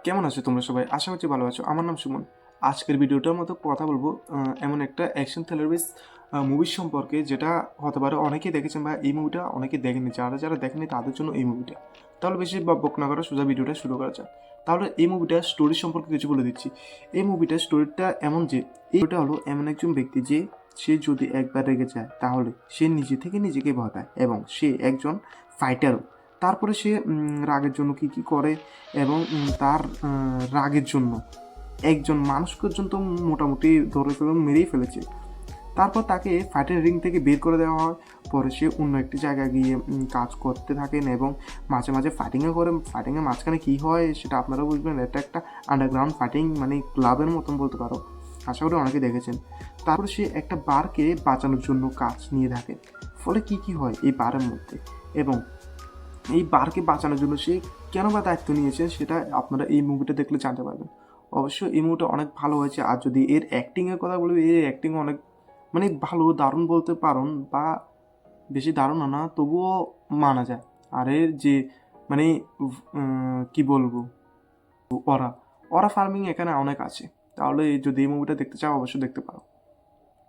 কেমন আছো তোমরা সবাই? আশা করছি ভালো আছো। আমার নাম সুমন। আজকের ভিডিওটার মতো কথা বলবো এমন একটা অ্যাকশন থ্রিলার বেস মুভির সম্পর্কে, যেটা হতে পারে অনেকেই দেখেছেন বা এই মুভিটা অনেকে দেখেনি। যারা দেখেনি তাদের জন্য এই মুভিটা। তাহলে বেশি বক না করে সোজা ভিডিওটা শুরু করা যাক। তাহলে এই মুভিটার স্টোরি সম্পর্কে কিছু বলে দিচ্ছি। এই মুভিটার স্টোরিটা এমন যে, এইটা হলো এমন একজন ব্যক্তি যে সে যদি একবার রেগে যায় তাহলে সে নিজে থেকে নিজেকে ভয় পায় এবং সে একজন ফাইটারও। তারপরে সে রাগের জন্য কী কী করে এবং তার রাগের জন্য একজন মানুষ পর্যন্ত মোটামুটি ধরে মেরেই ফেলেছে। তারপর তাকে ফাইটার রিং থেকে বের করে দেওয়া হয়। পরে সে অন্য একটি জায়গায় গিয়ে কাজ করতে থাকেন এবং মাঝে মাঝে ফাইটিংও করে। ফাইটিংয়ের মাঝখানে কী হয় সেটা আপনারা বুঝবেন। এটা একটা আন্ডারগ্রাউন্ড ফাইটিং, মানে ক্লাবের মতন বলতে পারো। আশা করি অনেকে দেখেছেন। তারপরে সে একটা বারকে বাঁচানোর জন্য কাজ নিয়ে থাকে। ফলে কী কী হয় এই বারের মধ্যে এবং এই বারকে বাঁচানোর জন্য সে কেন বা দায়িত্ব নিয়েছে সেটা আপনারা এই মুভিটা দেখলে জানতে পারবেন। অবশ্যই এই মুভিটা অনেক ভালো হয়েছে। আর যদি এর অ্যাক্টিংয়ের কথা বলি, এর অ্যাক্টিং অনেক মানে ভালো, দারুণ বলতে পারেন, বা বেশি দারুণ না তবুও মানা যায়। আর এর যে মানে কি বলবো, ওরা ওরা ফার্মিং এখানে অনেক আছে। তাহলে যদি এই মুভিটা দেখতে চাও অবশ্যই দেখতে পারো।